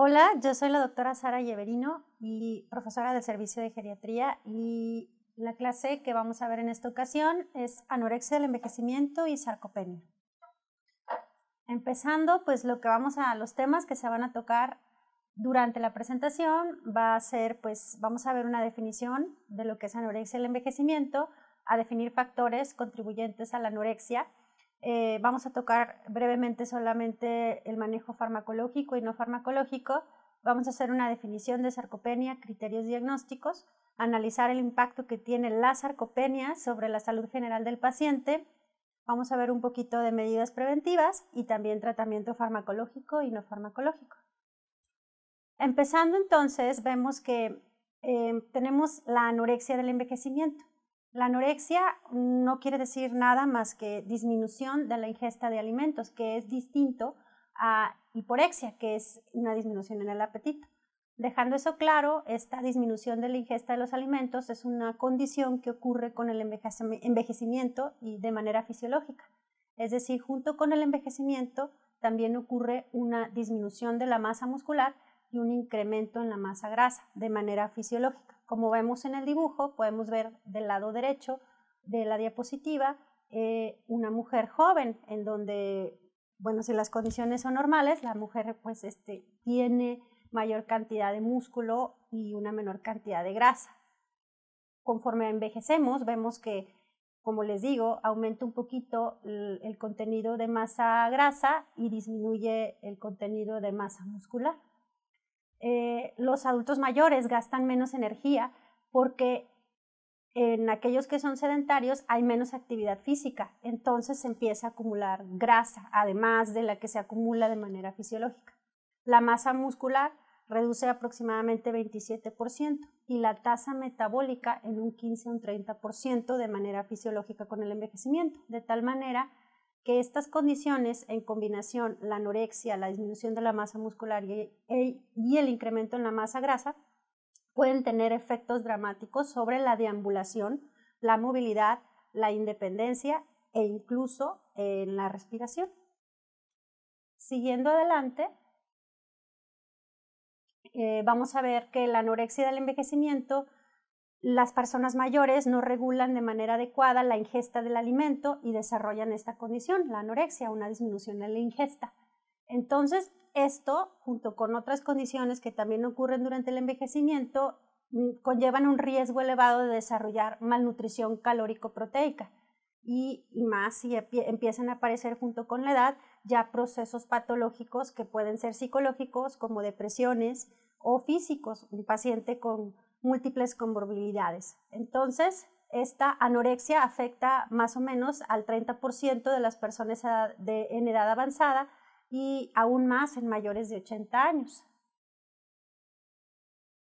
Hola, yo soy la doctora Sara Yeverino y profesora del servicio de geriatría, y la clase que vamos a ver en esta ocasión es anorexia del envejecimiento y sarcopenia. Empezando, pues los temas que se van a tocar durante la presentación va a ser, pues vamos a ver una definición de lo que es anorexia del envejecimiento, a definir factores contribuyentes a la anorexia. Vamos a tocar brevemente solamente el manejo farmacológico y no farmacológico. Vamos a hacer una definición de sarcopenia, criterios diagnósticos, analizar el impacto que tiene la sarcopenia sobre la salud general del paciente. Vamos a ver un poquito de medidas preventivas y también tratamiento farmacológico y no farmacológico. Empezando entonces, vemos que tenemos la anorexia del envejecimiento. La anorexia no quiere decir nada más que disminución de la ingesta de alimentos, que es distinto a hiporexia, que es una disminución en el apetito. Dejando eso claro, esta disminución de la ingesta de los alimentos es una condición que ocurre con el envejecimiento y de manera fisiológica. Es decir, junto con el envejecimiento también ocurre una disminución de la masa muscular y un incremento en la masa grasa de manera fisiológica. Como vemos en el dibujo, podemos ver del lado derecho de la diapositiva una mujer joven, en donde, bueno, si las condiciones son normales, la mujer pues tiene mayor cantidad de músculo y una menor cantidad de grasa. Conforme envejecemos, vemos que, como les digo, aumenta un poquito el contenido de masa grasa y disminuye el contenido de masa muscular. Los adultos mayores gastan menos energía porque en aquellos que son sedentarios hay menos actividad física, entonces se empieza a acumular grasa, además de la que se acumula de manera fisiológica. La masa muscular reduce aproximadamente 27% y la tasa metabólica en un 15 o un 30% de manera fisiológica con el envejecimiento, de tal manera que estas condiciones, en combinación, la anorexia, la disminución de la masa muscular y el incremento en la masa grasa, pueden tener efectos dramáticos sobre la deambulación, la movilidad, la independencia e incluso en la respiración. Siguiendo adelante, vamos a ver que la anorexia del envejecimiento, las personas mayores no regulan de manera adecuada la ingesta del alimento y desarrollan esta condición, la anorexia, una disminución en la ingesta. Entonces, esto, junto con otras condiciones que también ocurren durante el envejecimiento, conllevan un riesgo elevado de desarrollar malnutrición calórico-proteica y más si empiezan a aparecer junto con la edad ya procesos patológicos que pueden ser psicológicos como depresiones o físicos, un paciente con múltiples comorbilidades. Entonces, esta anorexia afecta más o menos al 30% de las personas en edad avanzada y aún más en mayores de 80 años.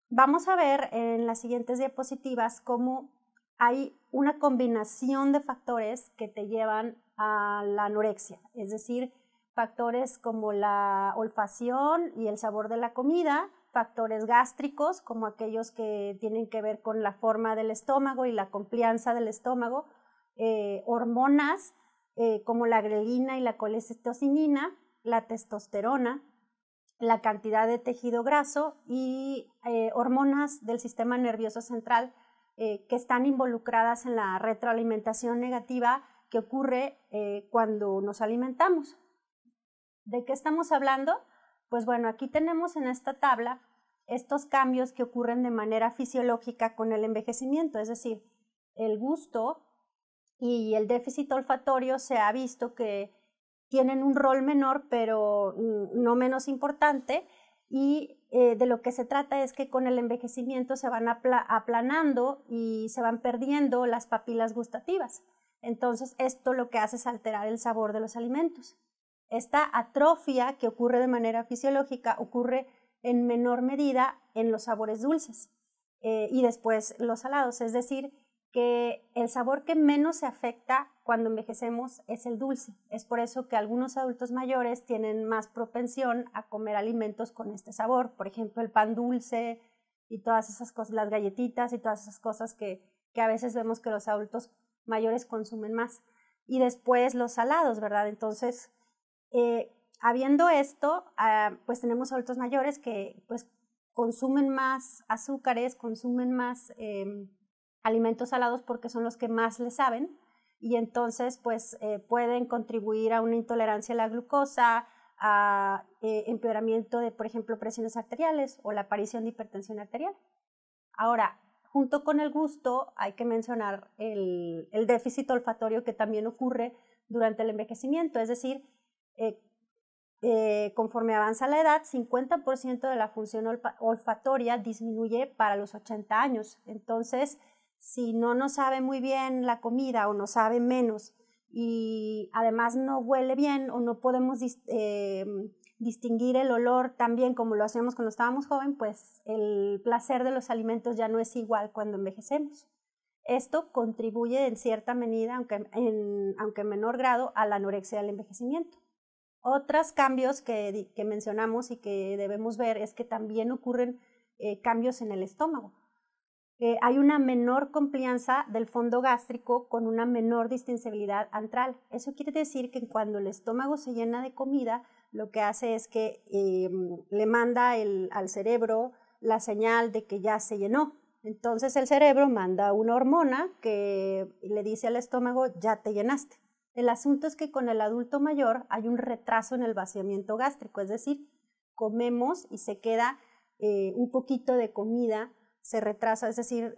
Vamos a ver en las siguientes diapositivas cómo hay una combinación de factores que te llevan a la anorexia, es decir, factores como la olfacción y el sabor de la comida, factores gástricos como aquellos que tienen que ver con la forma del estómago y la complianza del estómago, hormonas como la grelina y la colecistocinina, la testosterona, la cantidad de tejido graso y hormonas del sistema nervioso central que están involucradas en la retroalimentación negativa que ocurre cuando nos alimentamos. ¿De qué estamos hablando? Pues bueno, aquí tenemos en esta tabla estos cambios que ocurren de manera fisiológica con el envejecimiento, es decir, el gusto y el déficit olfatorio se ha visto que tienen un rol menor, pero no menos importante, y de lo que se trata es que con el envejecimiento se van aplanando y se van perdiendo las papilas gustativas. Entonces, esto lo que hace es alterar el sabor de los alimentos. Esta atrofia que ocurre de manera fisiológica ocurre en menor medida en los sabores dulces y después los salados, es decir, que el sabor que menos se afecta cuando envejecemos es el dulce. Es por eso que algunos adultos mayores tienen más propensión a comer alimentos con este sabor, por ejemplo, el pan dulce y todas esas cosas, las galletitas y todas esas cosas que a veces vemos que los adultos mayores consumen más. Y después los salados, ¿verdad? Entonces, habiendo esto, pues tenemos adultos mayores que pues consumen más azúcares, consumen más alimentos salados porque son los que más les saben y entonces pues pueden contribuir a una intolerancia a la glucosa, a empeoramiento de, por ejemplo, presiones arteriales o la aparición de hipertensión arterial. Ahora, junto con el gusto hay que mencionar el déficit olfatorio que también ocurre durante el envejecimiento, es decir, conforme avanza la edad, 50% de la función olfatoria disminuye para los 80 años. Entonces, si no nos sabe muy bien la comida o nos sabe menos y además no huele bien o no podemos distinguir el olor tan bien como lo hacíamos cuando estábamos jóvenes, pues el placer de los alimentos ya no es igual cuando envejecemos. Esto contribuye en cierta medida, aunque en menor grado, a la anorexia del envejecimiento. Otros cambios que mencionamos y que debemos ver es que también ocurren cambios en el estómago. Hay una menor complianza del fondo gástrico con una menor distensibilidad antral. Eso quiere decir que cuando el estómago se llena de comida, lo que hace es que le manda al cerebro la señal de que ya se llenó. Entonces el cerebro manda una hormona que le dice al estómago, ya te llenaste. El asunto es que con el adulto mayor hay un retraso en el vaciamiento gástrico, es decir, comemos y se queda un poquito de comida, se retrasa, es decir,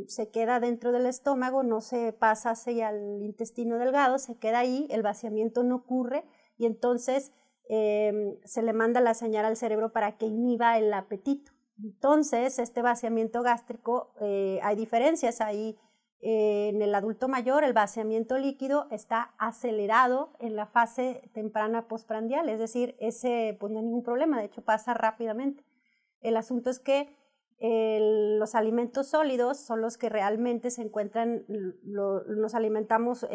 se queda dentro del estómago, no se pasa hacia el intestino delgado, se queda ahí, el vaciamiento no ocurre y entonces se le manda la señal al cerebro para que inhiba el apetito. Entonces, este vaciamiento gástrico, hay diferencias ahí. En el adulto mayor, el vaciamiento líquido está acelerado en la fase temprana postprandial, es decir, ese pues no hay ningún problema, de hecho pasa rápidamente. El asunto es que los alimentos sólidos son los que realmente se encuentran, nos alimentamos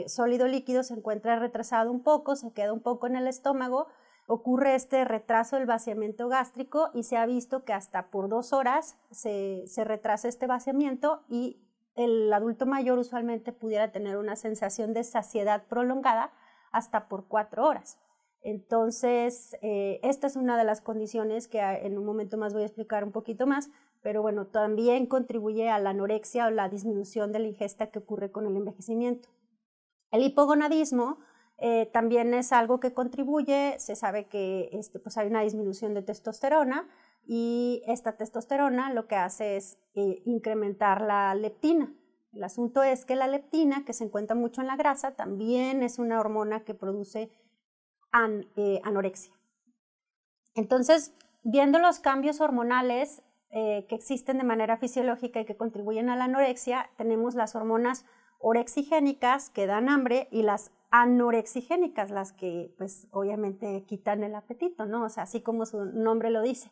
sólido líquido, se encuentra retrasado un poco, se queda un poco en el estómago, ocurre este retraso del vaciamiento gástrico y se ha visto que hasta por 2 horas se retrasa este vaciamiento y el adulto mayor usualmente pudiera tener una sensación de saciedad prolongada hasta por 4 horas. Entonces, esta es una de las condiciones que en un momento más voy a explicar un poquito más, pero bueno, también contribuye a la anorexia o la disminución de la ingesta que ocurre con el envejecimiento. El hipogonadismo también es algo que contribuye, se sabe que pues hay una disminución de testosterona y esta testosterona lo que hace es incrementar la leptina. El asunto es que la leptina, que se encuentra mucho en la grasa, también es una hormona que produce anorexia. Entonces, viendo los cambios hormonales que existen de manera fisiológica y que contribuyen a la anorexia, tenemos las hormonas orexigénicas que dan hambre y las anorexigénicas, las que pues obviamente quitan el apetito, ¿no? O sea, así como su nombre lo dice.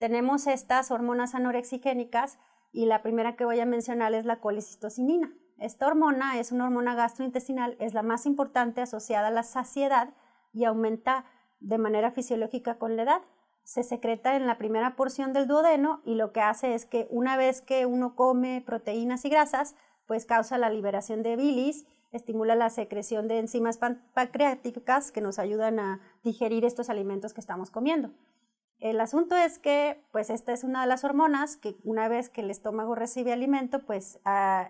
Tenemos estas hormonas anorexigénicas y la primera que voy a mencionar es la colecistocinina. Esta hormona es una hormona gastrointestinal, es la más importante asociada a la saciedad y aumenta de manera fisiológica con la edad. Se secreta en la primera porción del duodeno y lo que hace es que una vez que uno come proteínas y grasas, pues causa la liberación de bilis, estimula la secreción de enzimas pancreáticas que nos ayudan a digerir estos alimentos que estamos comiendo. El asunto es que pues esta es una de las hormonas que una vez que el estómago recibe alimento, pues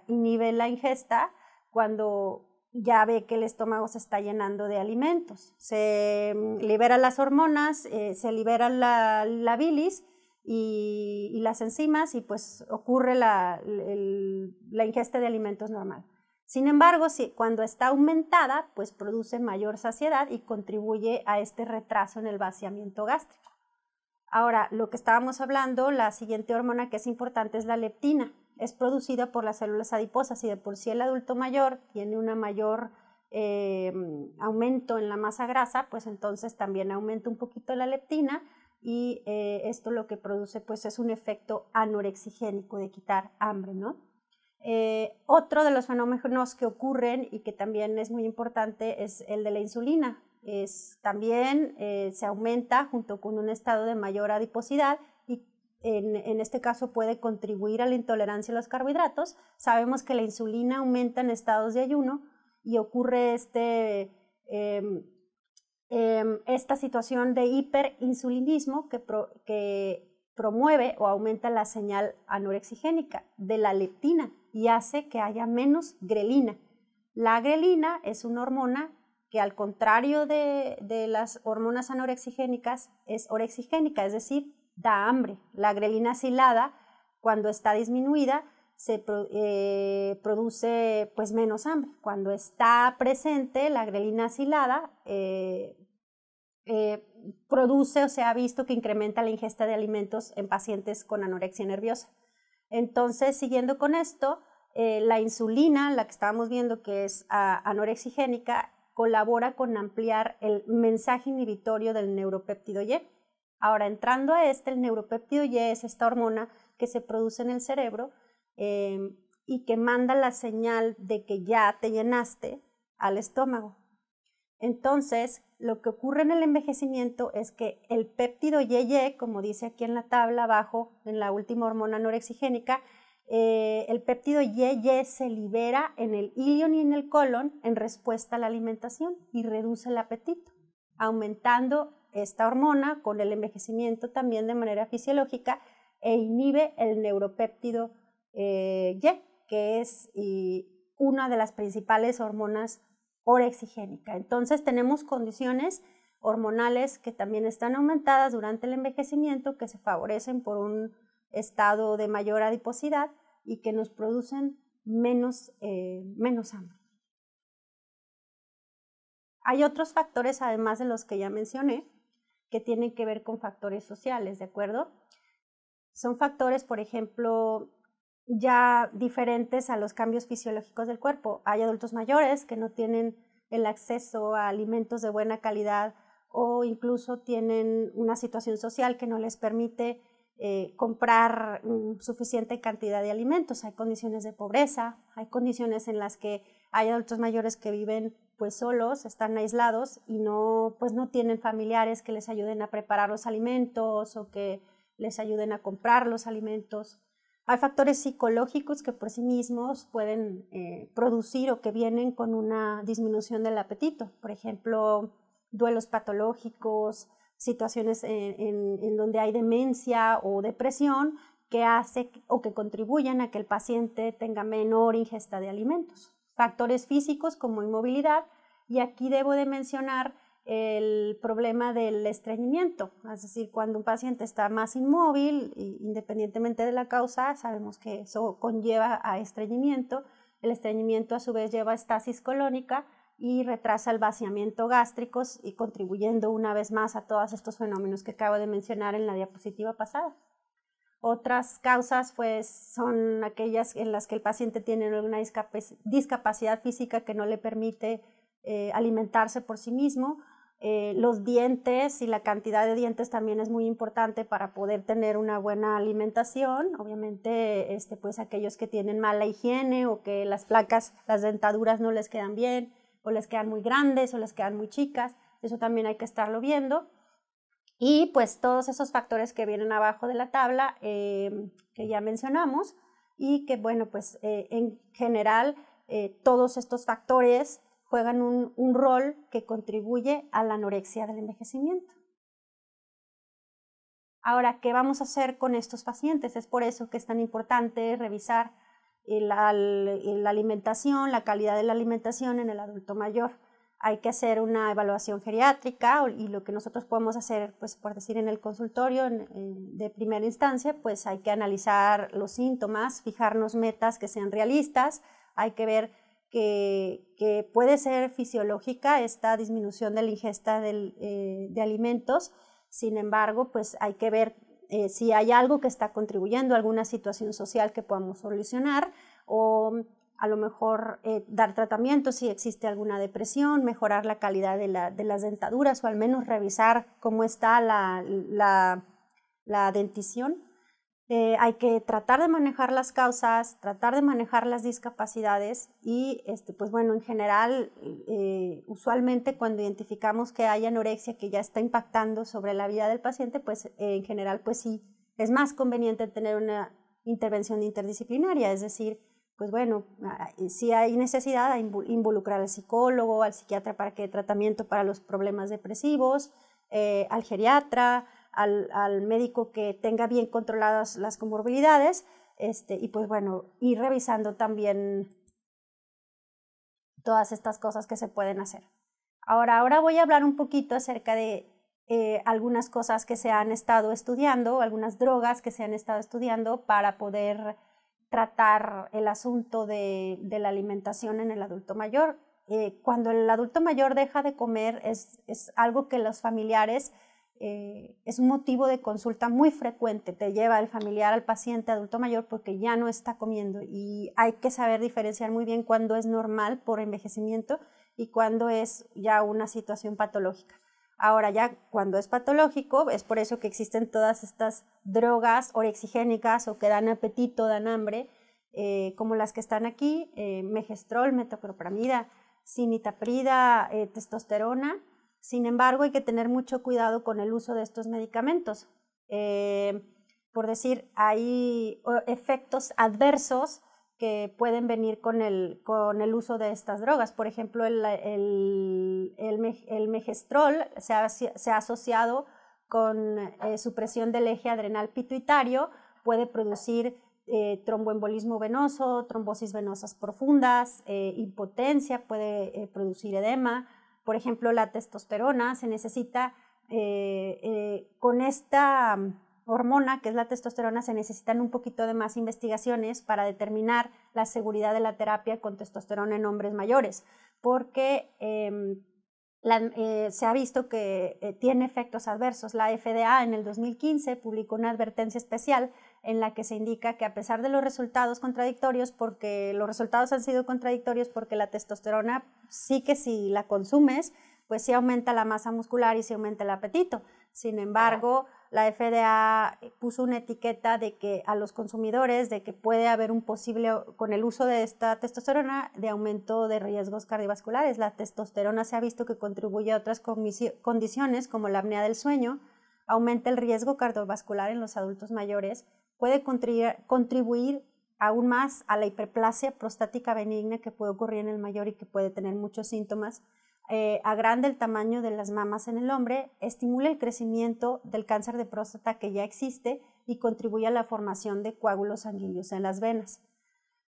inhibe la ingesta cuando ya ve que el estómago se está llenando de alimentos. Se liberan las hormonas, se libera la bilis y las enzimas y pues ocurre la ingesta de alimentos normal. Sin embargo, cuando está aumentada, pues produce mayor saciedad y contribuye a este retraso en el vaciamiento gástrico. Ahora, lo que estábamos hablando, la siguiente hormona que es importante es la leptina. Es producida por las células adiposas y de por sí el adulto mayor tiene un mayor aumento en la masa grasa, pues entonces también aumenta un poquito la leptina y esto lo que produce pues es un efecto anorexigénico de quitar hambre, ¿no? Otro de los fenómenos que ocurren y que también es muy importante es el de la insulina. También se aumenta junto con un estado de mayor adiposidad y en este caso puede contribuir a la intolerancia a los carbohidratos. Sabemos que la insulina aumenta en estados de ayuno y ocurre esta situación de hiperinsulinismo que promueve o aumenta la señal anorexigénica de la leptina y hace que haya menos grelina. La grelina es una hormona que, al contrario de las hormonas anorexigénicas, es orexigénica, es decir, da hambre. La grelina asilada, cuando está disminuida, produce pues menos hambre. Cuando está presente, la grelina asilada produce o se ha visto que incrementa la ingesta de alimentos en pacientes con anorexia nerviosa. Entonces, siguiendo con esto, la insulina, la que estábamos viendo que es anorexigénica, colabora con ampliar el mensaje inhibitorio del neuropéptido Y. Ahora, entrando a el neuropéptido Y es esta hormona que se produce en el cerebro y que manda la señal de que ya te llenaste al estómago. Entonces, lo que ocurre en el envejecimiento es que el péptido YY, como dice aquí en la tabla abajo, en la última hormona anorexigénica, el péptido YY se libera en el ilion y en el colon en respuesta a la alimentación y reduce el apetito, aumentando esta hormona con el envejecimiento también de manera fisiológica e inhibe el neuropéptido Y, que es una de las principales hormonas orexigénica. Entonces tenemos condiciones hormonales que también están aumentadas durante el envejecimiento, que se favorecen por un estado de mayor adiposidad y que nos producen menos hambre. Hay otros factores, además de los que ya mencioné, que tienen que ver con factores sociales, ¿de acuerdo? Son factores, por ejemplo, ya diferentes a los cambios fisiológicos del cuerpo. Hay adultos mayores que no tienen el acceso a alimentos de buena calidad o incluso tienen una situación social que no les permite comprar suficiente cantidad de alimentos. Hay condiciones de pobreza, hay condiciones en las que hay adultos mayores que viven pues solos, están aislados y no tienen familiares que les ayuden a preparar los alimentos o que les ayuden a comprar los alimentos. Hay factores psicológicos que por sí mismos pueden producir o que vienen con una disminución del apetito. Por ejemplo, duelos patológicos, situaciones en donde hay demencia o depresión que hace o que contribuyen a que el paciente tenga menor ingesta de alimentos. Factores físicos como inmovilidad, y aquí debo de mencionar el problema del estreñimiento, es decir, cuando un paciente está más inmóvil, independientemente de la causa, sabemos que eso conlleva a estreñimiento. El estreñimiento a su vez lleva a estasis colónica y retrasa el vaciamiento gástrico y contribuyendo una vez más a todos estos fenómenos que acabo de mencionar en la diapositiva pasada. Otras causas pues, son aquellas en las que el paciente tiene una discapacidad física que no le permite alimentarse por sí mismo. Los dientes y la cantidad de dientes también es muy importante para poder tener una buena alimentación. Obviamente, pues aquellos que tienen mala higiene o que las dentaduras no les quedan bien o les quedan muy grandes o les quedan muy chicas, eso también hay que estarlo viendo. Y pues todos esos factores que vienen abajo de la tabla que ya mencionamos y que bueno, pues en general todos estos factores juegan un rol que contribuye a la anorexia del envejecimiento. Ahora, ¿qué vamos a hacer con estos pacientes? Es por eso que es tan importante revisar la alimentación, la calidad de la alimentación en el adulto mayor. Hay que hacer una evaluación geriátrica y lo que nosotros podemos hacer, pues por decir en el consultorio de primera instancia, pues hay que analizar los síntomas, fijarnos metas que sean realistas, hay que ver que puede ser fisiológica esta disminución de la ingesta de alimentos. Sin embargo, pues hay que ver si hay algo que está contribuyendo a alguna situación social que podamos solucionar o a lo mejor dar tratamiento si existe alguna depresión, mejorar la calidad de las dentaduras o al menos revisar cómo está la dentición. Hay que tratar de manejar las causas, tratar de manejar las discapacidades y pues bueno, en general, usualmente cuando identificamos que hay anorexia que ya está impactando sobre la vida del paciente, pues en general pues sí, es más conveniente tener una intervención interdisciplinaria, es decir, pues bueno, si hay necesidad de involucrar al psicólogo, al psiquiatra para que dé tratamiento para los problemas depresivos, al geriatra, al médico que tenga bien controladas las comorbilidades, y pues bueno, ir revisando también todas estas cosas que se pueden hacer. Ahora voy a hablar un poquito acerca de algunas cosas que se han estado estudiando, algunas drogas que se han estado estudiando para poder tratar el asunto de la alimentación en el adulto mayor. Cuando el adulto mayor deja de comer es algo que los familiares, es un motivo de consulta muy frecuente, te lleva el familiar al paciente adulto mayor porque ya no está comiendo y hay que saber diferenciar muy bien cuándo es normal por envejecimiento y cuándo es ya una situación patológica. Ahora ya cuando es patológico, es por eso que existen todas estas drogas orexigénicas o que dan apetito, dan hambre, como las que están aquí, megestrol, metoclopramida, cimetidina, testosterona. Sin embargo, hay que tener mucho cuidado con el uso de estos medicamentos. Por decir, hay efectos adversos que pueden venir con el uso de estas drogas. Por ejemplo, el megestrol se ha asociado con supresión del eje adrenal pituitario, puede producir tromboembolismo venoso, trombosis venosas profundas, impotencia, puede producir edema. Por ejemplo, la testosterona se necesita, con esta hormona, que es la testosterona, se necesitan un poquito de más investigaciones para determinar la seguridad de la terapia con testosterona en hombres mayores, porque se ha visto que tiene efectos adversos. La FDA en el 2015 publicó una advertencia especial en la que se indica que a pesar de los resultados contradictorios, porque los resultados han sido contradictorios porque la testosterona sí que si la consumes, pues sí aumenta la masa muscular y sí aumenta el apetito. Sin embargo, la FDA puso una etiqueta de que a los consumidores de que puede haber un posible, con el uso de esta testosterona, de aumento de riesgos cardiovasculares. La testosterona se ha visto que contribuye a otras condiciones como la apnea del sueño, aumenta el riesgo cardiovascular en los adultos mayores, puede contribuir aún más a la hiperplasia prostática benigna que puede ocurrir en el mayor y que puede tener muchos síntomas. Agranda el tamaño de las mamas en el hombre, estimula el crecimiento del cáncer de próstata que ya existe y contribuye a la formación de coágulos sanguíneos en las venas.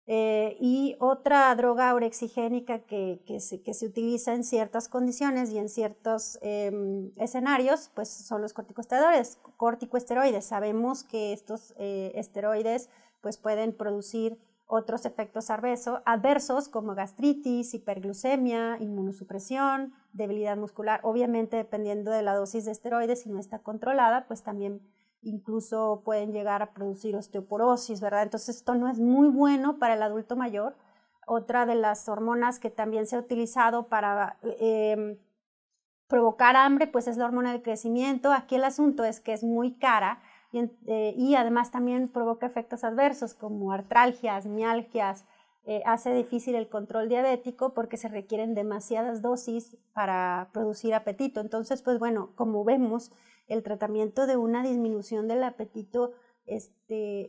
Y otra droga orexigénica que se utiliza en ciertas condiciones y en ciertos escenarios, pues son los corticosteroides. Sabemos que estos esteroides pues pueden producir otros efectos adversos como gastritis, hiperglucemia, inmunosupresión, debilidad muscular. Obviamente, dependiendo de la dosis de esteroides, si no está controlada, pues también incluso pueden llegar a producir osteoporosis, ¿verdad? Entonces, esto no es muy bueno para el adulto mayor. Otra de las hormonas que también se ha utilizado para provocar hambre, pues es la hormona del crecimiento. Aquí el asunto es que es muy cara y además también provoca efectos adversos como artralgias, mialgias, hace difícil el control diabético porque se requieren demasiadas dosis para producir apetito. Entonces, pues bueno, como vemos, el tratamiento de una disminución del apetito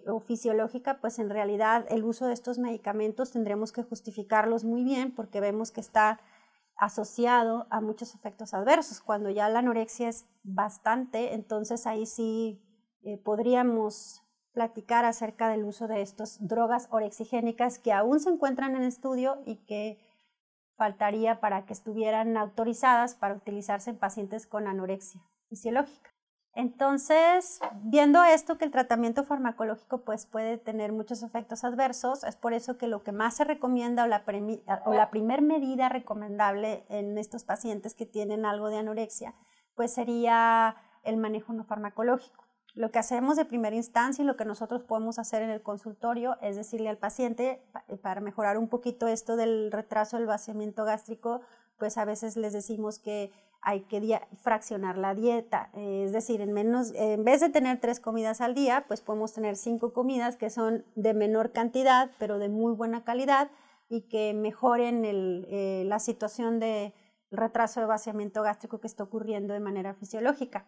o fisiológica, pues en realidad el uso de estos medicamentos tendremos que justificarlos muy bien porque vemos que está asociado a muchos efectos adversos. Cuando ya la anorexia es bastante, entonces ahí sí podríamos platicar acerca del uso de estas drogas orexigénicas que aún se encuentran en estudio y que faltaría para que estuvieran autorizadas para utilizarse en pacientes con anorexia fisiológica. Entonces, viendo esto que el tratamiento farmacológico pues puede tener muchos efectos adversos, es por eso que lo que más se recomienda o la primer medida recomendable en estos pacientes que tienen algo de anorexia, pues sería el manejo no farmacológico. Lo que hacemos de primera instancia y lo que nosotros podemos hacer en el consultorio es decirle al paciente, para mejorar un poquito esto del retraso del vaciamiento gástrico, pues a veces les decimos que hay que fraccionar la dieta, es decir, en vez de tener 3 comidas al día, pues podemos tener 5 comidas que son de menor cantidad, pero de muy buena calidad y que mejoren la situación de retraso de vaciamiento gástrico que está ocurriendo de manera fisiológica.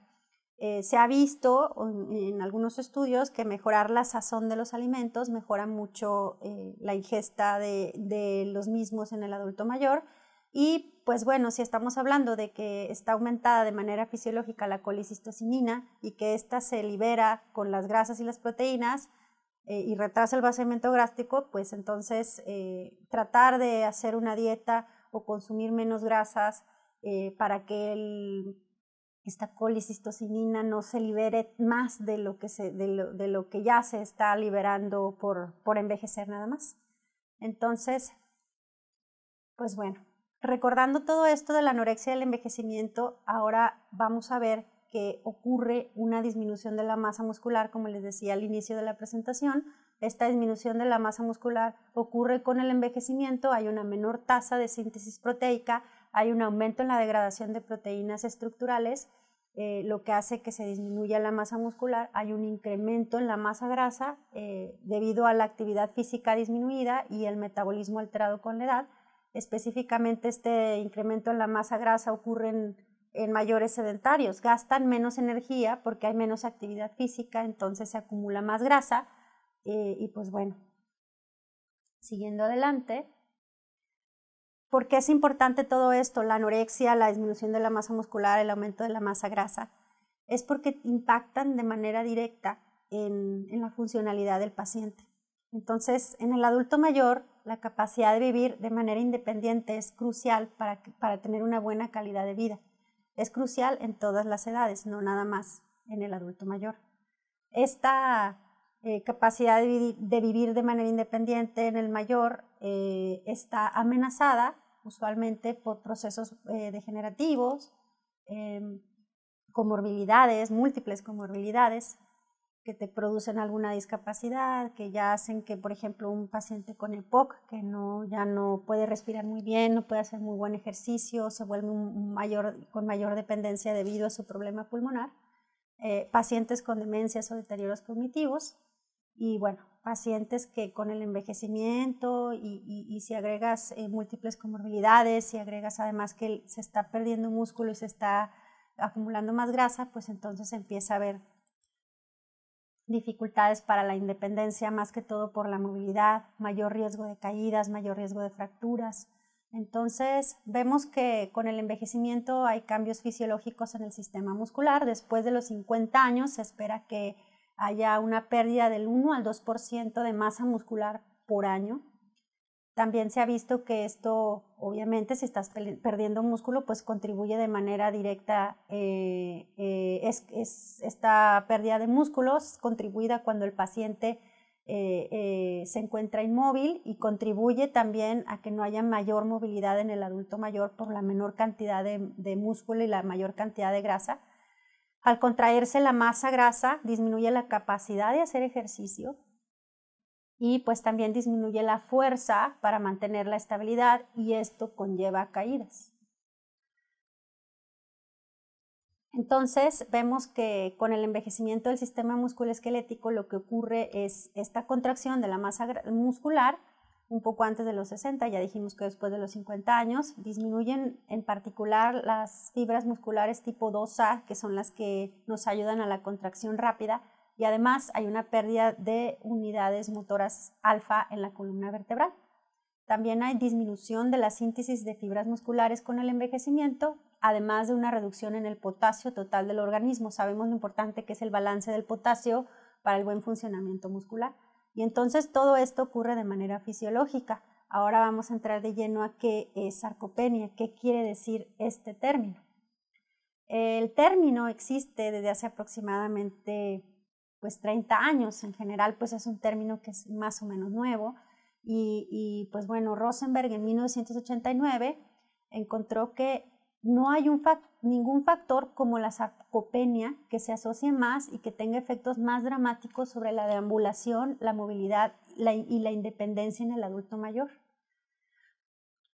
Se ha visto en algunos estudios que mejorar la sazón de los alimentos mejora mucho la ingesta de los mismos en el adulto mayor. Y pues bueno, si estamos hablando de que está aumentada de manera fisiológica la colicistocinina y que ésta se libera con las grasas y las proteínas y retrasa el vaciamiento gástrico, pues entonces tratar de hacer una dieta o consumir menos grasas para que esta colicistocinina no se libere más de lo que ya se está liberando por envejecer nada más. Entonces, pues bueno, recordando todo esto de la anorexia y el envejecimiento, ahora vamos a ver que ocurre una disminución de la masa muscular, como les decía al inicio de la presentación. Esta disminución de la masa muscular ocurre con el envejecimiento, hay una menor tasa de síntesis proteica, hay un aumento en la degradación de proteínas estructurales, lo que hace que se disminuya la masa muscular, hay un incremento en la masa grasa debido a la actividad física disminuida y el metabolismo alterado con la edad. Específicamente este incremento en la masa grasa ocurre en mayores sedentarios, gastan menos energía porque hay menos actividad física, entonces se acumula más grasa y pues bueno, siguiendo adelante. ¿Por qué es importante todo esto? La anorexia, la disminución de la masa muscular, el aumento de la masa grasa, es porque impactan de manera directa en la funcionalidad del paciente. Entonces, en el adulto mayor, la capacidad de vivir de manera independiente es crucial para tener una buena calidad de vida. Es crucial en todas las edades, no nada más en el adulto mayor. Esta capacidad de vivir de manera independiente en el mayor está amenazada usualmente por procesos degenerativos, comorbilidades, múltiples comorbilidades que te producen alguna discapacidad, que ya hacen que, por ejemplo, un paciente con EPOC, que ya no puede respirar muy bien, no puede hacer muy buen ejercicio, se vuelve con mayor dependencia debido a su problema pulmonar, pacientes con demencias o deterioros cognitivos, y bueno, pacientes que con el envejecimiento y si agregas múltiples comorbilidades, si agregas además que se está perdiendo músculo y se está acumulando más grasa, pues entonces empieza a haber dificultades para la independencia, más que todo por la movilidad, mayor riesgo de caídas, mayor riesgo de fracturas. Entonces, vemos que con el envejecimiento hay cambios fisiológicos en el sistema muscular. Después de los 50 años se espera que haya una pérdida del 1 al 2% de masa muscular por año. También se ha visto que esto, obviamente, si estás perdiendo músculo, pues contribuye de manera directa. Esta pérdida de músculos contribuida cuando el paciente se encuentra inmóvil y contribuye también a que no haya mayor movilidad en el adulto mayor por la menor cantidad de músculo y la mayor cantidad de grasa. Al contraerse la masa grasa, disminuye la capacidad de hacer ejercicio y pues también disminuye la fuerza para mantener la estabilidad y esto conlleva caídas. Entonces vemos que con el envejecimiento del sistema musculoesquelético lo que ocurre es esta contracción de la masa muscular un poco antes de los 60, ya dijimos que después de los 50 años, disminuyen en particular las fibras musculares tipo 2A, que son las que nos ayudan a la contracción rápida, y además hay una pérdida de unidades motoras alfa en la columna vertebral. También hay disminución de la síntesis de fibras musculares con el envejecimiento, además de una reducción en el potasio total del organismo. Sabemos lo importante que es el balance del potasio para el buen funcionamiento muscular. Y entonces todo esto ocurre de manera fisiológica. Ahora vamos a entrar de lleno a qué es sarcopenia, qué quiere decir este término. El término existe desde hace aproximadamente 30 años. En general, pues es un término que es más o menos nuevo. Y pues bueno, Rosenberg en 1989 encontró que no hay ningún factor como la sarcopenia que se asocie más y que tenga efectos más dramáticos sobre la deambulación, la movilidad y la independencia en el adulto mayor.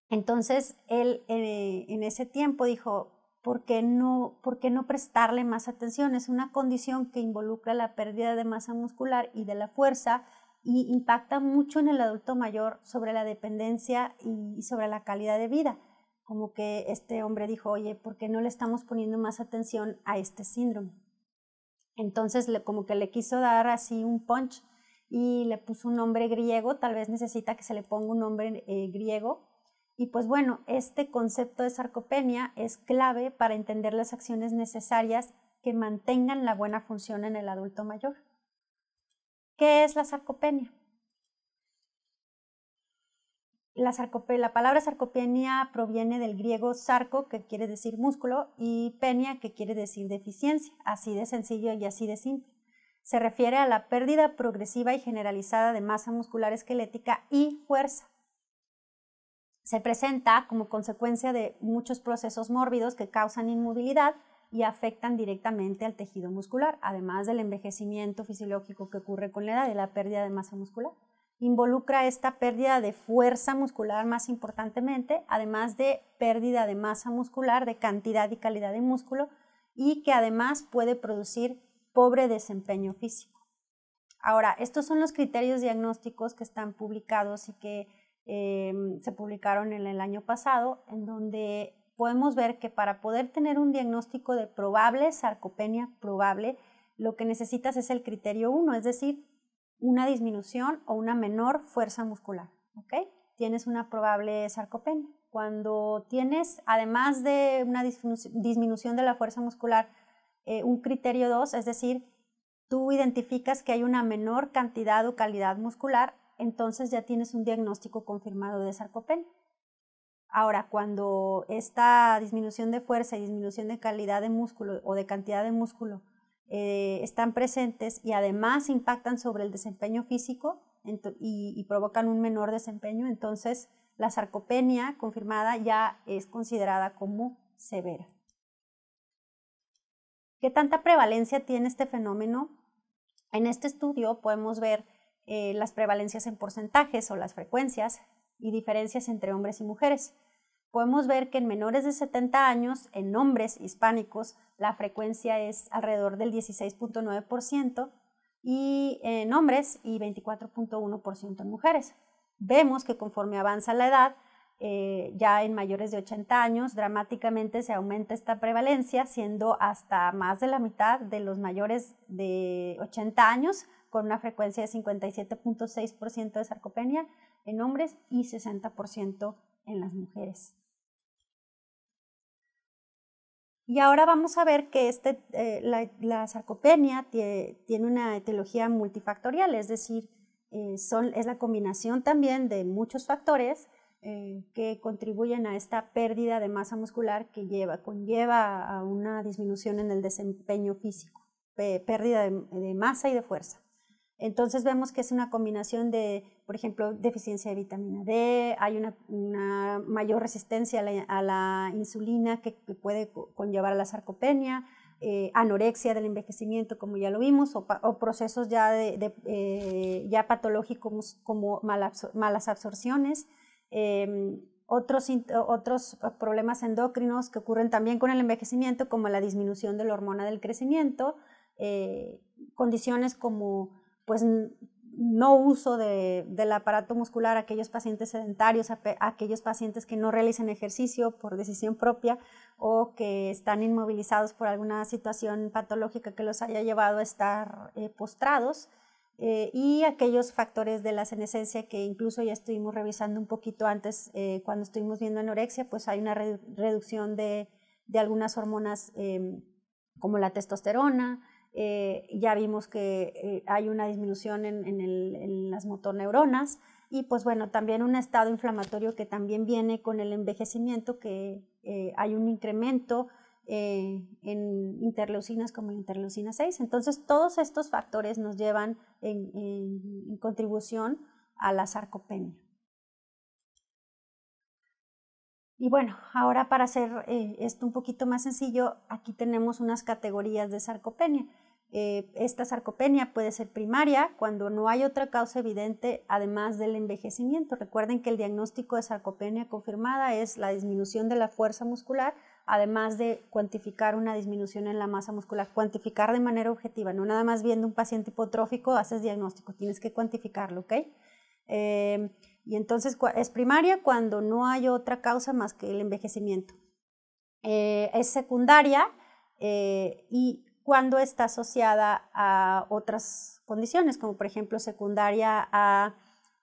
Entonces él en ese tiempo dijo, ¿por qué no prestarle más atención? Es una condición que involucra la pérdida de masa muscular y de la fuerza y impacta mucho en el adulto mayor sobre la dependencia y sobre la calidad de vida. Como que este hombre dijo, oye, ¿por qué no le estamos poniendo más atención a este síndrome? Entonces como que le quiso dar así un punch y le puso un nombre griego, tal vez necesita que se le ponga un nombre griego. Y pues bueno, este concepto de sarcopenia es clave para entender las acciones necesarias que mantengan la buena función en el adulto mayor. ¿Qué es la sarcopenia? La palabra sarcopenia proviene del griego sarco, que quiere decir músculo, y penia, que quiere decir deficiencia, así de sencillo y así de simple. Se refiere a la pérdida progresiva y generalizada de masa muscular esquelética y fuerza. Se presenta como consecuencia de muchos procesos mórbidos que causan inmovilidad y afectan directamente al tejido muscular, además del envejecimiento fisiológico que ocurre con la edad y la pérdida de masa muscular. Involucra esta pérdida de fuerza muscular más importantemente, además de pérdida de masa muscular, de cantidad y calidad de músculo, y que además puede producir pobre desempeño físico. Ahora, estos son los criterios diagnósticos que están publicados y que se publicaron en el año pasado, en donde podemos ver que para poder tener un diagnóstico de probable sarcopenia probable, lo que necesitas es el criterio 1, es decir, una disminución o una menor fuerza muscular, ¿ok? Tienes una probable sarcopenia. Cuando tienes, además de una disminución de la fuerza muscular, un criterio 2, es decir, tú identificas que hay una menor cantidad o calidad muscular, entonces ya tienes un diagnóstico confirmado de sarcopenia. Ahora, cuando esta disminución de fuerza y disminución de calidad de músculo o de cantidad de músculo están presentes y además impactan sobre el desempeño físico y provocan un menor desempeño, entonces la sarcopenia confirmada ya es considerada como severa. ¿Qué tanta prevalencia tiene este fenómeno? En este estudio podemos ver las prevalencias en porcentajes o las frecuencias y diferencias entre hombres y mujeres. Podemos ver que en menores de 70 años, en hombres hispánicos, la frecuencia es alrededor del 16.9% y en hombres y 24.1% en mujeres. Vemos que conforme avanza la edad, ya en mayores de 80 años, dramáticamente se aumenta esta prevalencia, siendo hasta más de la mitad de los mayores de 80 años, con una frecuencia de 57.6% de sarcopenia en hombres y 60% en las mujeres. Y ahora vamos a ver que la sarcopenia tiene una etiología multifactorial, es decir, es la combinación también de muchos factores que contribuyen a esta pérdida de masa muscular que conlleva a una disminución en el desempeño físico, pérdida de masa y de fuerza. Entonces vemos que es una combinación de, por ejemplo, deficiencia de vitamina D, hay una mayor resistencia a la insulina que puede conllevar a la sarcopenia, anorexia del envejecimiento, como ya lo vimos, o procesos ya, ya patológicos como malas absorciones, otros problemas endocrinos que ocurren también con el envejecimiento, como la disminución de la hormona del crecimiento, condiciones como pues no uso del aparato muscular a aquellos pacientes sedentarios, a aquellos pacientes que no realizan ejercicio por decisión propia o que están inmovilizados por alguna situación patológica que los haya llevado a estar postrados, y aquellos factores de la senescencia que incluso ya estuvimos revisando un poquito antes cuando estuvimos viendo anorexia, pues hay una reducción de algunas hormonas como la testosterona. Ya vimos que hay una disminución en las motoneuronas y pues bueno, también un estado inflamatorio que también viene con el envejecimiento, que hay un incremento en interleucinas como la interleucina 6. Entonces todos estos factores nos llevan en contribución a la sarcopenia. Y bueno, ahora para hacer esto un poquito más sencillo, aquí tenemos unas categorías de sarcopenia. Esta sarcopenia puede ser primaria cuando no hay otra causa evidente además del envejecimiento. Recuerden que el diagnóstico de sarcopenia confirmada es la disminución de la fuerza muscular, además de cuantificar una disminución en la masa muscular, cuantificar de manera objetiva, no nada más viendo un paciente hipotrófico haces diagnóstico, tienes que cuantificarlo, ¿ok? Y entonces es primaria cuando no hay otra causa más que el envejecimiento. Es secundaria y cuando está asociada a otras condiciones, como por ejemplo secundaria a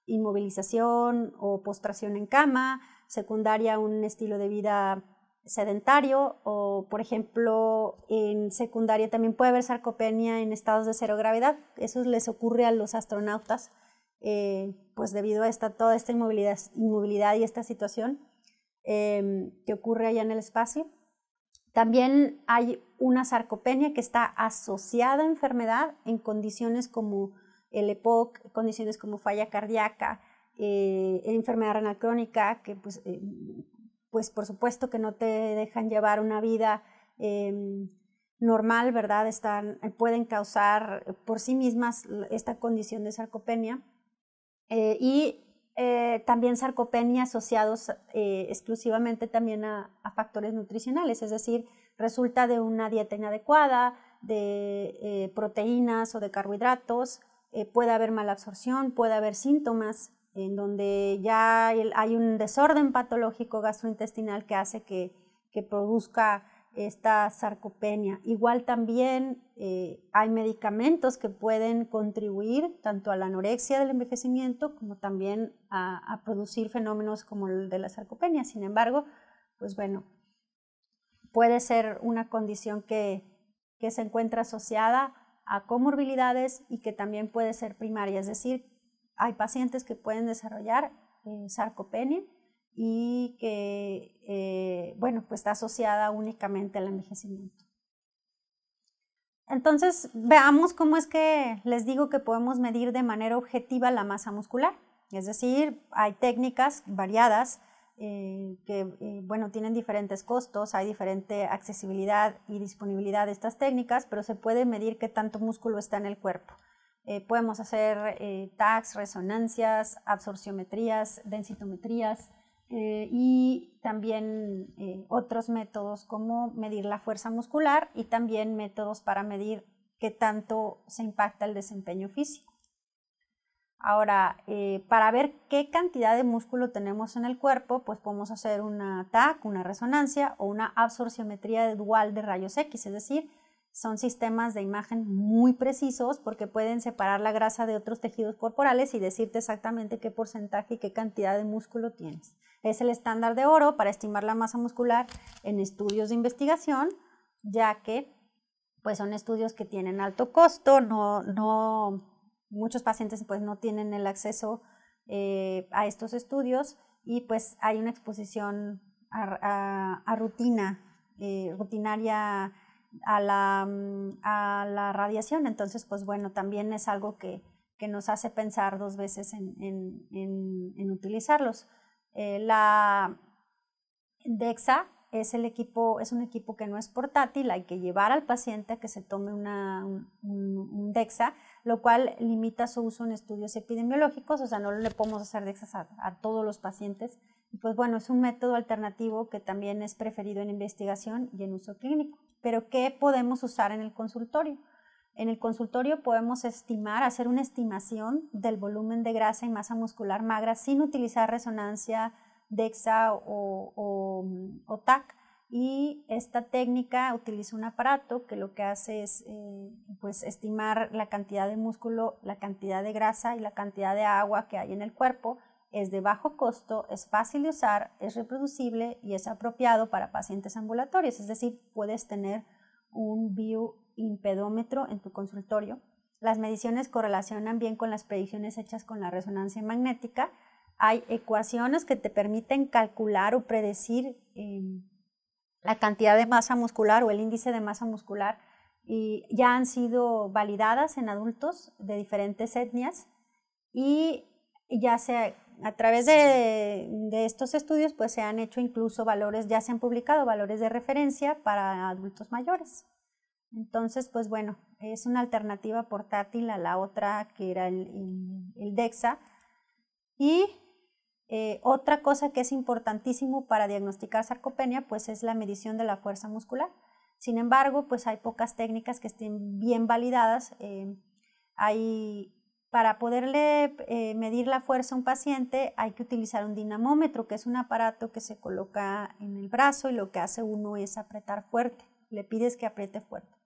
inmovilización o postración en cama, secundaria a un estilo de vida sedentario, o por ejemplo en secundaria también puede haber sarcopenia en estados de cero gravedad. Eso les ocurre a los astronautas, pues debido a toda esta inmovilidad y esta situación que ocurre allá en el espacio. También hay una sarcopenia que está asociada a enfermedad en condiciones como el EPOC, condiciones como falla cardíaca, enfermedad renal crónica, que pues por supuesto que no te dejan llevar una vida normal, ¿verdad? Pueden causar por sí mismas esta condición de sarcopenia. También sarcopenia asociados exclusivamente también a factores nutricionales, es decir, resulta de una dieta inadecuada, de proteínas o de carbohidratos, puede haber mala absorción, puede haber síntomas en donde ya hay un desorden patológico gastrointestinal que hace que produzca esta sarcopenia. Igual también hay medicamentos que pueden contribuir tanto a la anorexia del envejecimiento como también a producir fenómenos como el de la sarcopenia. Sin embargo, pues bueno, puede ser una condición que se encuentra asociada a comorbilidades y que también puede ser primaria, es decir, hay pacientes que pueden desarrollar sarcopenia y que, bueno, pues está asociada únicamente al envejecimiento. Entonces, veamos cómo es que les digo que podemos medir de manera objetiva la masa muscular. Es decir, hay técnicas variadas que, bueno, tienen diferentes costos, hay diferente accesibilidad y disponibilidad de estas técnicas, pero se puede medir qué tanto músculo está en el cuerpo. Podemos hacer TACs, resonancias, absorciometrías, densitometrías, y también otros métodos como medir la fuerza muscular y también métodos para medir qué tanto se impacta el desempeño físico. Ahora, para ver qué cantidad de músculo tenemos en el cuerpo, pues podemos hacer una TAC, una resonancia o una absorciometría dual de rayos X, es decir, son sistemas de imagen muy precisos porque pueden separar la grasa de otros tejidos corporales y decirte exactamente qué porcentaje y qué cantidad de músculo tienes. Es el estándar de oro para estimar la masa muscular en estudios de investigación, ya que pues, son estudios que tienen alto costo, muchos pacientes pues, no tienen el acceso a estos estudios y pues hay una exposición rutinaria a la radiación. Entonces, pues bueno, también es algo que nos hace pensar dos veces en utilizarlos. La DEXA es un equipo que no es portátil, hay que llevar al paciente a que se tome un DEXA, lo cual limita su uso en estudios epidemiológicos, o sea, no le podemos hacer DEXAs a todos los pacientes. Y pues bueno, es un método alternativo que también es preferido en investigación y en uso clínico. Pero ¿qué podemos usar en el consultorio? En el consultorio podemos hacer una estimación del volumen de grasa y masa muscular magra sin utilizar resonancia, DEXA o TAC, y esta técnica utiliza un aparato que lo que hace es pues estimar la cantidad de músculo, la cantidad de grasa y la cantidad de agua que hay en el cuerpo. Es de bajo costo, es fácil de usar, es reproducible y es apropiado para pacientes ambulatorios, es decir, puedes tener un bioimpedómetro en tu consultorio. Las mediciones correlacionan bien con las predicciones hechas con la resonancia magnética. Hay ecuaciones que te permiten calcular o predecir la cantidad de masa muscular o el índice de masa muscular y ya han sido validadas en adultos de diferentes etnias y ya a través de estos estudios pues se han hecho incluso ya se han publicado valores de referencia para adultos mayores. Entonces, pues bueno, es una alternativa portátil a la otra que era el DEXA. Y otra cosa que es importantísimo para diagnosticar sarcopenia pues es la medición de la fuerza muscular. Sin embargo, pues hay pocas técnicas que estén bien validadas. Para poderle medir la fuerza a un paciente hay que utilizar un dinamómetro, que es un aparato que se coloca en el brazo y lo que hace uno es apretar fuerte, le pides que apriete fuerte.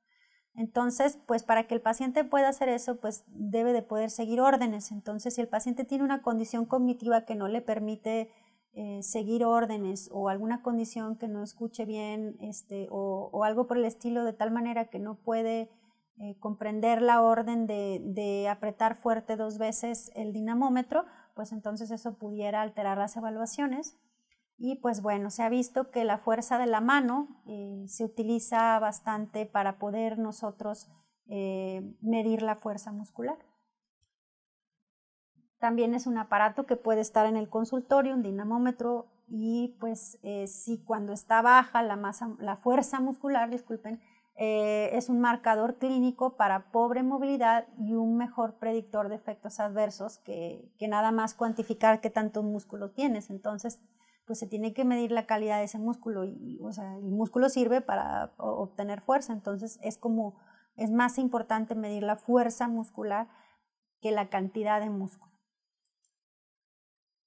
Entonces, pues para que el paciente pueda hacer eso, pues debe de poder seguir órdenes. Entonces, si el paciente tiene una condición cognitiva que no le permite seguir órdenes o alguna condición que no escuche bien o algo por el estilo, de tal manera que no puede comprender la orden de apretar fuerte 2 veces el dinamómetro, pues entonces eso pudiera alterar las evaluaciones. Y pues bueno, se ha visto que la fuerza de la mano se utiliza bastante para poder nosotros medir la fuerza muscular. También es un aparato que puede estar en el consultorio, un dinamómetro, y pues si cuando está baja la fuerza muscular, disculpen, es un marcador clínico para pobre movilidad y un mejor predictor de efectos adversos que nada más cuantificar qué tanto músculo tienes. Entonces, pues se tiene que medir la calidad de ese músculo y, o sea, el músculo sirve para obtener fuerza, entonces es más importante medir la fuerza muscular que la cantidad de músculo.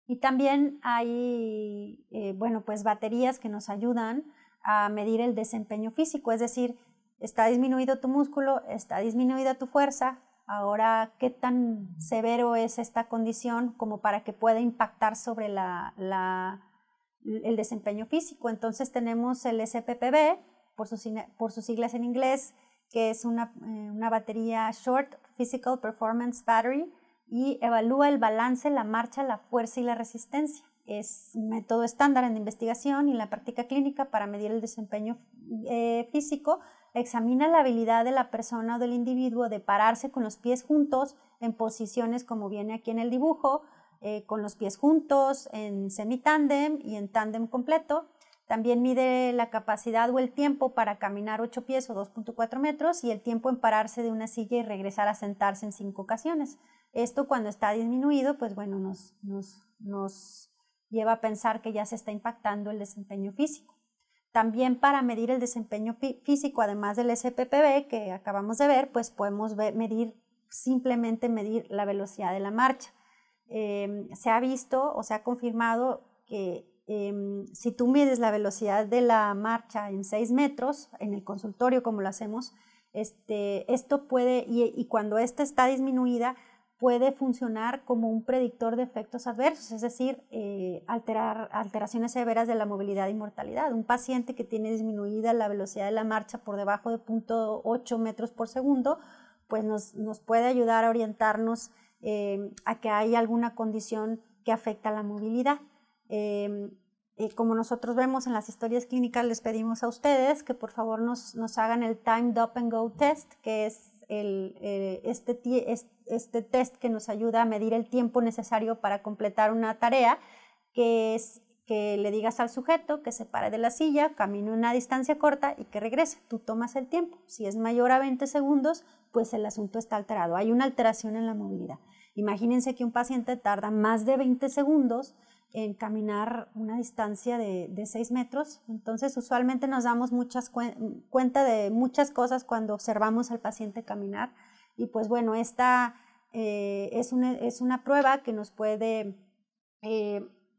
Y también hay, bueno, pues baterías que nos ayudan a medir el desempeño físico, es decir, está disminuido tu músculo, está disminuida tu fuerza, ahora qué tan severo es esta condición como para que pueda impactar sobre el desempeño físico. Entonces tenemos el SPPB, por sus siglas en inglés, que es una batería Short Physical Performance Battery, y evalúa el balance, la marcha, la fuerza y la resistencia. Es un método estándar en investigación y en la práctica clínica para medir el desempeño físico. Examina la habilidad de la persona o del individuo de pararse con los pies juntos en posiciones como viene aquí en el dibujo, con los pies juntos, en semitándem y en tándem completo. También mide la capacidad o el tiempo para caminar 8 pies o 2.4 metros y el tiempo en pararse de una silla y regresar a sentarse en 5 ocasiones. Esto cuando está disminuido, pues bueno, nos lleva a pensar que ya se está impactando el desempeño físico. También para medir el desempeño físico, además del SPPB que acabamos de ver, pues podemos simplemente medir la velocidad de la marcha. Se ha visto o se ha confirmado que si tú mides la velocidad de la marcha en 6 metros, en el consultorio como lo hacemos, esto puede, y cuando esta está disminuida, puede funcionar como un predictor de efectos adversos, es decir, alteraciones severas de la movilidad y mortalidad. Un paciente que tiene disminuida la velocidad de la marcha por debajo de 0.8 metros por segundo, pues nos puede ayudar a orientarnos a que hay alguna condición que afecta la movilidad. Como nosotros vemos en las historias clínicas, les pedimos a ustedes que por favor nos hagan el Timed Up and Go Test, que es este test que nos ayuda a medir el tiempo necesario para completar una tarea, que es que le digas al sujeto que se pare de la silla, camine una distancia corta y que regrese. Tú tomas el tiempo. Si es mayor a 20 segundos, pues el asunto está alterado. Hay una alteración en la movilidad. Imagínense que un paciente tarda más de 20 segundos en caminar una distancia de 6 metros. Entonces, usualmente nos damos cuenta de muchas cosas cuando observamos al paciente caminar. Y pues bueno, esta es una prueba que nos puede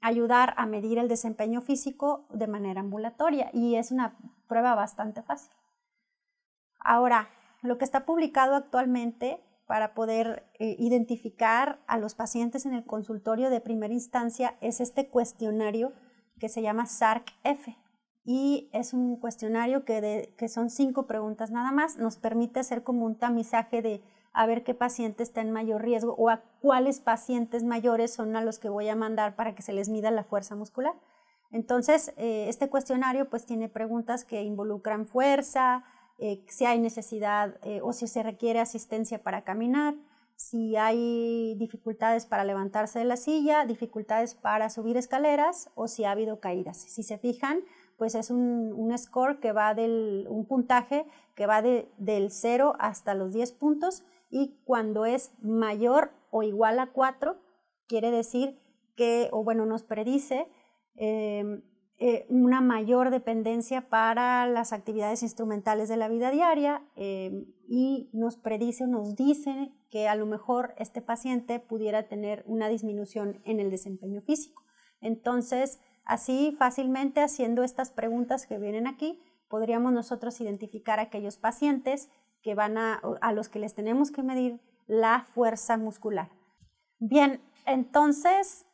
ayudar a medir el desempeño físico de manera ambulatoria y es una prueba bastante fácil. Ahora, lo que está publicado actualmente para poder identificar a los pacientes en el consultorio de primera instancia es este cuestionario que se llama SARC-F y es un cuestionario que son 5 preguntas nada más, nos permite hacer como un tamizaje de a ver qué paciente está en mayor riesgo o a cuáles pacientes mayores son a los que voy a mandar para que se les mida la fuerza muscular. Entonces, este cuestionario pues tiene preguntas que involucran fuerza, si hay necesidad o si se requiere asistencia para caminar, si hay dificultades para levantarse de la silla, dificultades para subir escaleras o si ha habido caídas. Si se fijan, pues es un score que va un puntaje que va del 0 hasta los 10 puntos y cuando es mayor o igual a 4, quiere decir que, o bueno, nos predice una mayor dependencia para las actividades instrumentales de la vida diaria y nos predice, nos dice que a lo mejor este paciente pudiera tener una disminución en el desempeño físico. Entonces, así fácilmente haciendo estas preguntas que vienen aquí, podríamos nosotros identificar a aquellos pacientes a los que les tenemos que medir la fuerza muscular. Bien, entonces,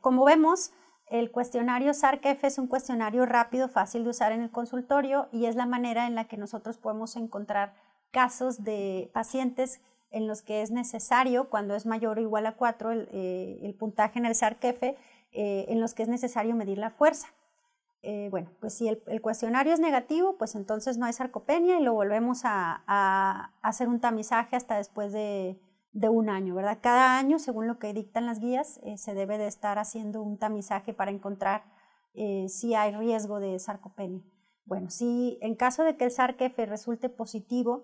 como vemos, el cuestionario SARC-F es un cuestionario rápido, fácil de usar en el consultorio y es la manera en la que nosotros podemos encontrar casos de pacientes en los que es necesario, cuando es mayor o igual a 4 el puntaje en el SARC-F, en los que es necesario medir la fuerza. Bueno, pues si el cuestionario es negativo, pues entonces no hay sarcopenia y lo volvemos a hacer un tamizaje hasta después de un año, ¿verdad? Cada año, según lo que dictan las guías, se debe de estar haciendo un tamizaje para encontrar si hay riesgo de sarcopenia. Bueno, si en caso de que el SARC-F resulte positivo,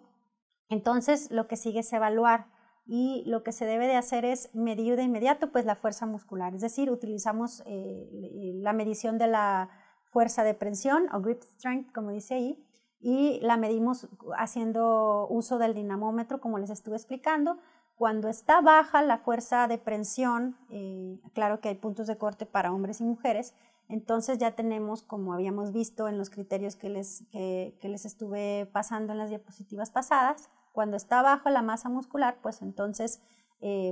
entonces lo que sigue es evaluar y lo que se debe de hacer es medir de inmediato pues la fuerza muscular, es decir, utilizamos la medición de la fuerza de prensión o grip strength, como dice ahí, y la medimos haciendo uso del dinamómetro, como les estuve explicando. Cuando está baja la fuerza de prensión, claro que hay puntos de corte para hombres y mujeres, entonces ya tenemos, como habíamos visto en los criterios que les estuve pasando en las diapositivas pasadas, cuando está baja la masa muscular, pues entonces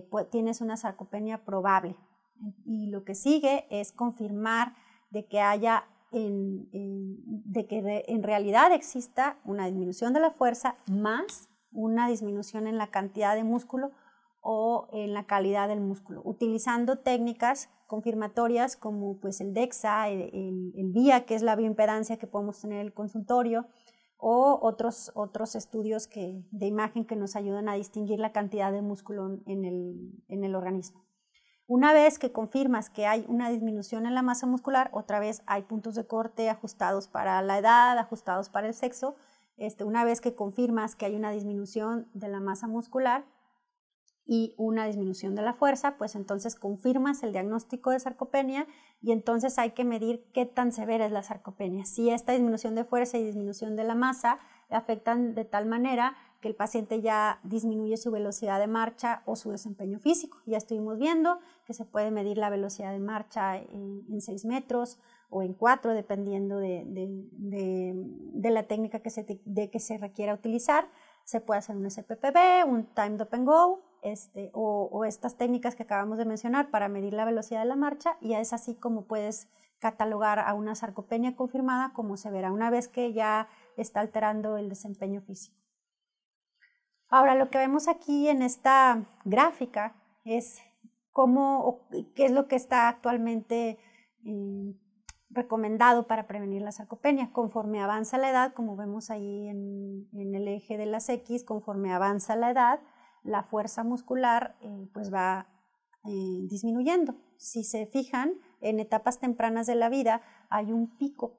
pues tienes una sarcopenia probable. Y lo que sigue es confirmar de que en realidad exista una disminución de la fuerza más una disminución en la cantidad de músculo o en la calidad del músculo, utilizando técnicas confirmatorias como pues el DEXA, el VIA, que es la bioimpedancia que podemos tener en el consultorio, o otros estudios de imagen que nos ayudan a distinguir la cantidad de músculo en el organismo. Una vez que confirmas que hay una disminución en la masa muscular, otra vez hay puntos de corte ajustados para la edad, ajustados para el sexo. Una vez que confirmas que hay una disminución de la masa muscular y una disminución de la fuerza, pues entonces confirmas el diagnóstico de sarcopenia y entonces hay que medir qué tan severa es la sarcopenia. Si esta disminución de fuerza y disminución de la masa afectan de tal manera que el paciente ya disminuye su velocidad de marcha o su desempeño físico. Ya estuvimos viendo que se puede medir la velocidad de marcha en 6 metros o en 4, dependiendo de la técnica que se requiera utilizar. Se puede hacer un SPPB, un Time Stop and Go, o estas técnicas que acabamos de mencionar para medir la velocidad de la marcha, y es así como puedes catalogar a una sarcopenia confirmada como severa, una vez que ya está alterando el desempeño físico. Ahora, lo que vemos aquí en esta gráfica es qué es lo que está actualmente recomendado para prevenir la sarcopenia. Conforme avanza la edad, como vemos ahí en el eje de las X, conforme avanza la edad, la fuerza muscular pues va disminuyendo. Si se fijan, en etapas tempranas de la vida hay un pico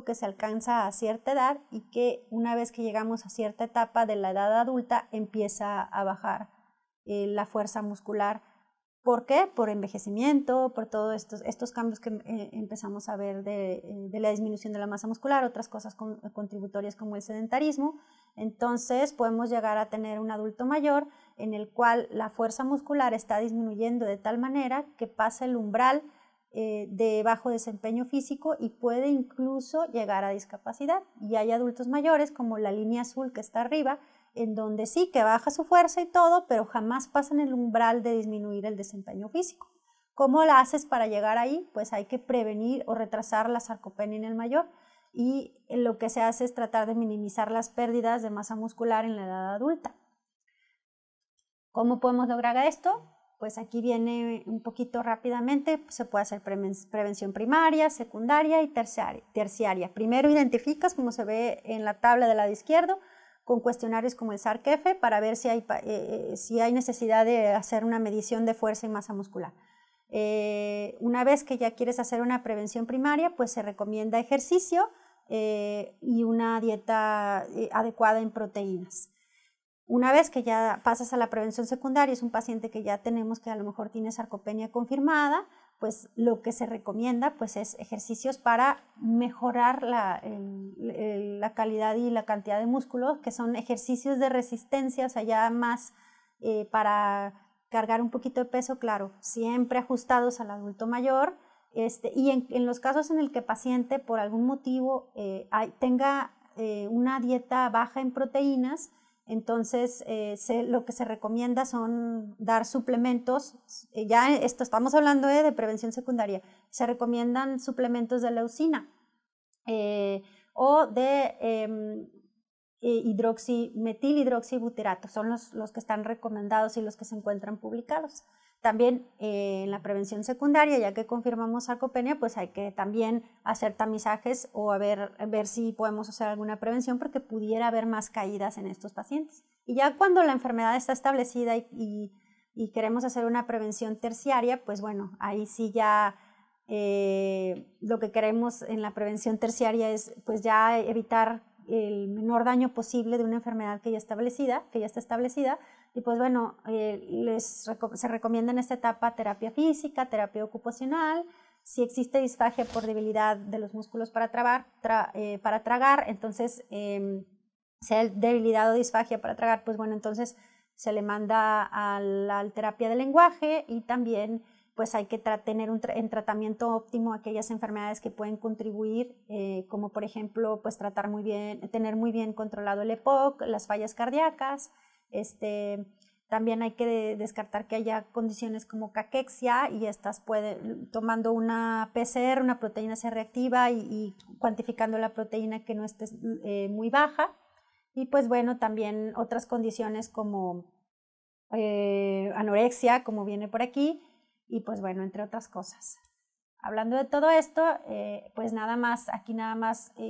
que se alcanza a cierta edad y que una vez que llegamos a cierta etapa de la edad adulta empieza a bajar la fuerza muscular. ¿Por qué? Por envejecimiento, por todos estos cambios que empezamos a ver de la disminución de la masa muscular, otras cosas contributorias como el sedentarismo. Entonces podemos llegar a tener un adulto mayor en el cual la fuerza muscular está disminuyendo de tal manera que pasa el umbral de bajo desempeño físico y puede incluso llegar a discapacidad. Y hay adultos mayores, como la línea azul que está arriba, en donde sí que baja su fuerza y todo, pero jamás pasan el umbral de disminuir el desempeño físico. ¿Cómo la haces para llegar ahí? Pues hay que prevenir o retrasar la sarcopenia en el mayor, y lo que se hace es tratar de minimizar las pérdidas de masa muscular en la edad adulta. ¿Cómo podemos lograr esto? Pues aquí viene un poquito rápidamente. Se puede hacer prevención primaria, secundaria y terciaria. Primero identificas, como se ve en la tabla del lado izquierdo, con cuestionarios como el SARC-F para ver si hay necesidad de hacer una medición de fuerza y masa muscular. Una vez que ya quieres hacer una prevención primaria, pues se recomienda ejercicio y una dieta adecuada en proteínas. Una vez que ya pasas a la prevención secundaria, es un paciente que ya tenemos que a lo mejor tiene sarcopenia confirmada, pues lo que se recomienda pues es ejercicios para mejorar la calidad y la cantidad de músculo, que son ejercicios de resistencia, o sea, ya más para cargar un poquito de peso, claro, siempre ajustados al adulto mayor, y en los casos en el que el paciente por algún motivo tenga una dieta baja en proteínas, Entonces, lo que se recomienda son dar suplementos, ya esto estamos hablando de prevención secundaria, se recomiendan suplementos de leucina o de metilhidroxibutirato, son los que están recomendados y los que se encuentran publicados. También en la prevención secundaria, ya que confirmamos sarcopenia, pues hay que también hacer tamizajes o ver si podemos hacer alguna prevención porque pudiera haber más caídas en estos pacientes. Y ya cuando la enfermedad está establecida y queremos hacer una prevención terciaria, pues bueno, ahí sí ya lo que queremos en la prevención terciaria es pues ya evitar el menor daño posible de una enfermedad que ya está establecida. Y pues bueno, se recomienda en esta etapa terapia física, terapia ocupacional. Si existe disfagia por debilidad de los músculos para tragar, entonces sea debilidad o disfagia para tragar, pues bueno, entonces se le manda a la terapia de lenguaje y también pues hay que tener en tratamiento óptimo aquellas enfermedades que pueden contribuir, como por ejemplo, pues tener muy bien controlado el EPOC, las fallas cardíacas. También hay que descartar que haya condiciones como caquexia y estas tomando una PCR, una proteína C reactiva y cuantificando la proteína que no esté muy baja. Y pues bueno, también otras condiciones como anorexia, como viene por aquí, y pues bueno, entre otras cosas. Hablando de todo esto, pues nada más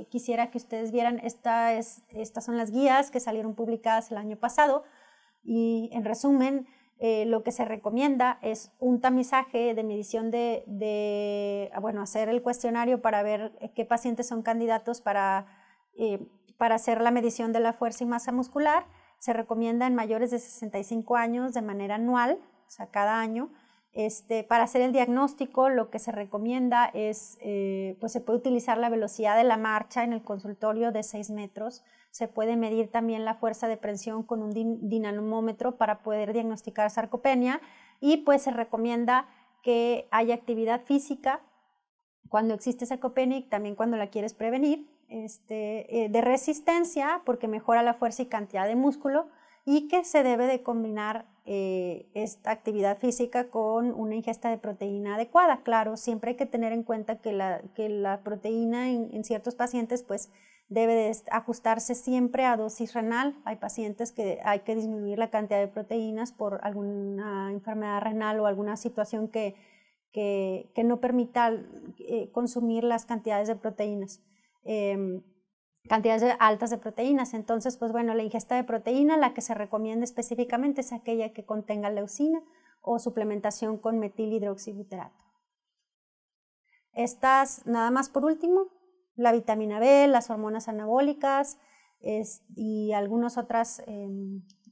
quisiera que ustedes vieran, estas son las guías que salieron publicadas el año pasado y en resumen, lo que se recomienda es un tamizaje de medición hacer el cuestionario para ver qué pacientes son candidatos para hacer la medición de la fuerza y masa muscular. Se recomienda en mayores de 65 años de manera anual, o sea, cada año. Para hacer el diagnóstico, lo que se recomienda es, pues se puede utilizar la velocidad de la marcha en el consultorio de 6 metros. Se puede medir también la fuerza de presión con un dinamómetro para poder diagnosticar sarcopenia y pues se recomienda que haya actividad física cuando existe sarcopenia y también cuando la quieres prevenir, de resistencia porque mejora la fuerza y cantidad de músculo y que se debe de combinar esta actividad física con una ingesta de proteína adecuada. Claro, siempre hay que tener en cuenta que la proteína en ciertos pacientes pues debe de ajustarse siempre a dosis renal. Hay pacientes que hay que disminuir la cantidad de proteínas por alguna enfermedad renal o alguna situación que no permita consumir las cantidades de proteínas. Cantidades altas de proteínas. Entonces, pues bueno, la ingesta de proteína, la que se recomienda específicamente es aquella que contenga leucina o suplementación con metilhidroxibutirato. Estas, nada más por último, la vitamina B, las hormonas anabólicas y algunas otras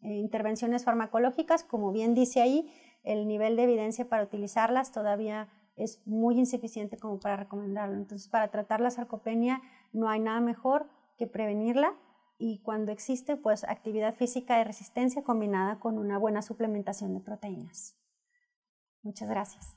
intervenciones farmacológicas, como bien dice ahí, el nivel de evidencia para utilizarlas todavía es muy insuficiente como para recomendarlo. Entonces, para tratar la sarcopenia no hay nada mejor que prevenirla y cuando existe, pues actividad física de resistencia combinada con una buena suplementación de proteínas. Muchas gracias.